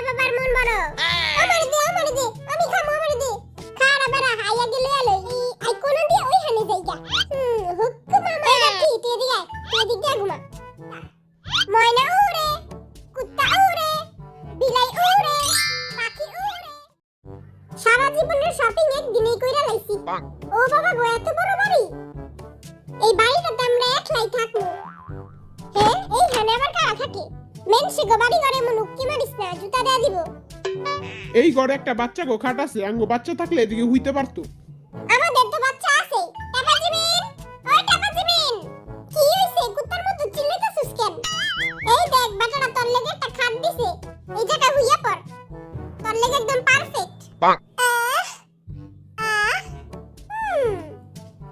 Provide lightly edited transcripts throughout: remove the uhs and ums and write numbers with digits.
বাবার মন বড় আমার দে আমি খামো আমার দে খাড়া বেড়া হাইয়া গেলে আলো আই কোন দিয়ে ওই হানে যাইগা হুক্কু মামা কি তেদিকে ঘুমা ময়না উড়ে কুত্তা উড়ে বিলাই উড়ে পাখি উড়ে সারা জীবনের শপিং একদিনেই কইরা লাইছি ও বাবা গো এত বড় বাড়ি এই বাড়িটাতে আমরা একলাই থাকবো হ্যাঁ এই হানে আবার কারা থাকে মেনসে গো বাড়ি ঘরে মন উক্কি মারিস না জুতা দেয়া দিব এই ঘরে একটা বাচ্চা গো খাট আছে আঙ্গো বাচ্চা থাকলে এদিকে হইতে পারতো আমাদের তো বাচ্চা আছে টাকা দিবেন ওই টাকা দিবেন কি হইছে কুত্তার মতো চিল্লাইতাছিস কেন এই দেখ বাটাটা তোর লাগি একটা খাট দিছে এই জায়গা হইয়া পড় তোর লাগি একদম পারফেক্ট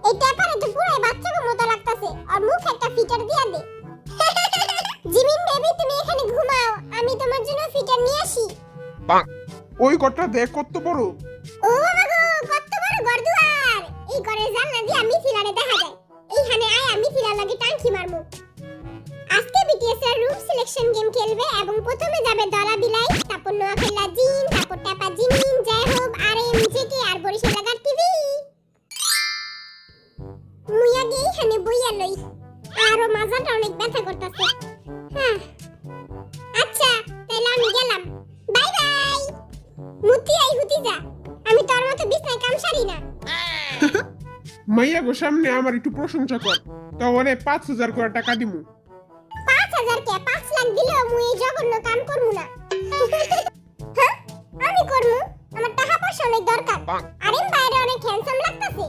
এই ট্যাপারে তো পুরো বাচ্চার মতো লাগতাছে আর মুখ একটা ফিটার দিয়া দে জিমিন বেবি তুমি এখানে ঘুমাও আমি তোমার জন্য ফিটার নিয়ে আসি ওই ঘরটা দেখ কত বড় ও বাবা গো কত বড় ঘরদুয়ার এই ঘরের জানলা দিয়ে আমি ফিলারে দেখা যায় এইখানে আয় আমি ফিলার লাগি টাঙ্কি মারমু আজকে বিটিএস এর রুম সিলেকশন গেম খেলবে এবং প্রথমে যাবে দলা বিলাই তারপর নোয়াখালী জিন তারপর টাপা জিমিন জয় হোক আর এমজেকে আর বরিশাল লাগার টিভি মুইয়া গেই এখানে বইয়া লই আরো মাজাটা অনেক ব্যথা করতেছে হ্যাঁ আচ্ছা তাহলে আমি গেলাম বাই বাই মুতি আই হুতি যা আমি তোর মতো বিছনায় কাম সারি না মাইয়া গো সামনে আমার একটু প্রশংসা কর তাহলে 5000 করে টাকা দিমু 5000 কে 5 লাখ দিলেও মুই এই জঘন্য কাম করমু না হ্যাঁ আমি করমু আমার টাকা পয়সা অনেক দরকার আরে বাইরে অনেক হ্যান্ডসাম লাগতাছে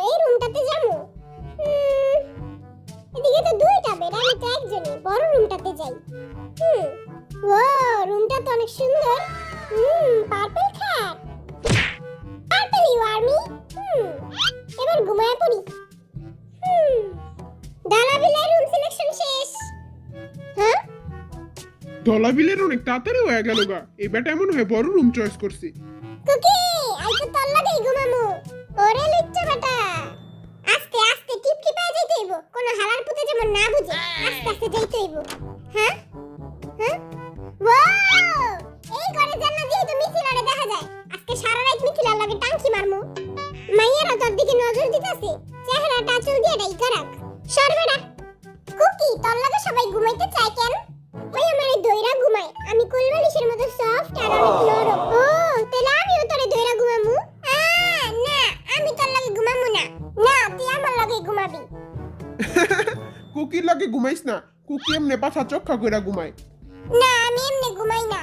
এই রুমটাতে যাবো এদিকে তো দুইটা বেড আমি তো একজনই বড় রুমটাতে যাই ও রুমটা তো অনেক সুন্দর পার্পল খাট পার্পল ইউ আর মি এবার ঘুমায় পড়ি দালাবিলের রুম সিলেকশন শেষ হ্যাঁ দলাবিলের অনেক তাড়াতাড়ি হয়ে গেল গা এই বেটা এমন হয় বড় রুম চয়েস করছি কুকি আই তো তোর লাগেই ঘুমামু ওরে লিচ্চা বেটা আস্তে আস্তে টিপটি পায়ে যাইতে হইব কোন হালার পুতে যেমন না বুঝে আস্তে আস্তে যাইতে হইব হ্যাঁ হ্যাঁ ওয়াও এই ঘরে জান্নাত দিয়ে তো মিছিলারে দেখা যায় আজকে সারা রাত মিছিলার লাগে টাঙ্কি মারমু মাইয়ারা তোর দিকে নজর দিতাছে চেহারাটা চুল দিয়ে ডাইকা রাখ সরবেড়া কুকি তোর লাগে সবাই ঘুমাইতে চায় কেন ওই আমারে দইরা ঘুমায় আমি কোলবালিশের মতো সফট আর অনেক নরম ও তাহলে আমিও তোরে দইরা ঘুমামু না আমি তোর লাগে ঘুমামু না না তুই আমার লাগে ঘুমাবি কুকির লাগে ঘুমাইস না কুকি এমনি পাছা চক্কা কইরা ঘুমায় না আমি এমনি ঘুমাই না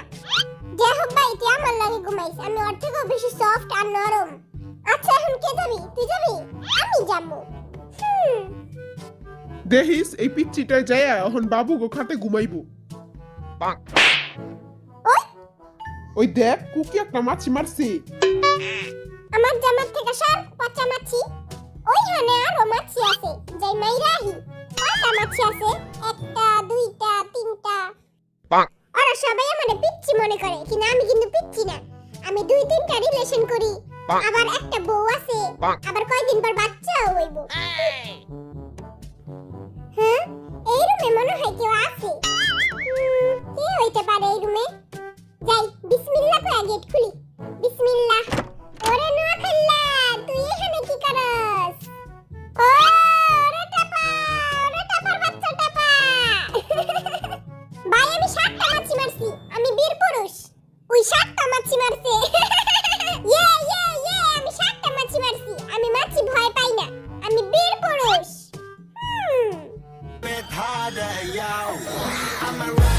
দেখো ভাই তুই আমার লাগে ঘুমাইস আমি ওর থেকেও বেশি সফট আর নরম আচ্ছা এখন কে যাবি তুই যাবি আমি যাবো দেখিস এই পিচ্চিটায় যায়া এখন বাবু গো খাটে ঘুমাইবো ওই ওই দেখ কুকি একটা মাছি মারছে আমার জামার থেকে সর পচা মাছি ওইখানে আরো মাছি আছে যাই মাইরাহি কয়টা মাছি আছে একটা দুইটা তিনটা ওরা সবাই আমারে পিচ্চি মনে করে কিন্তু আমি কিন্তু পিচ্চি না আমি দুই তিনটা রিলেশন করি আবার একটা বউ আছে আবার কয়দিন পর বাচ্চাও হইব হ্যাঁ এই রুমে মনে হয় কেউ আছে কে হইতে পারে এই রুমে যাই বিসমিল্লাহ কয়ে গেট খুলি বিসমিল্লাহ ওরে নোয়াখাল্লা তুই এখানে কি করস ওরে টাপার বাচ্চা টাপা ভাই আমি 7টা মাছি মারছি আমি বীর পুরুষ ওই 7টা মাছি মারছে ইয়ে আমি 7টা মাছি মারছি আমি মাছি ভয় পাই না আমি বীর পুরুষ I'm a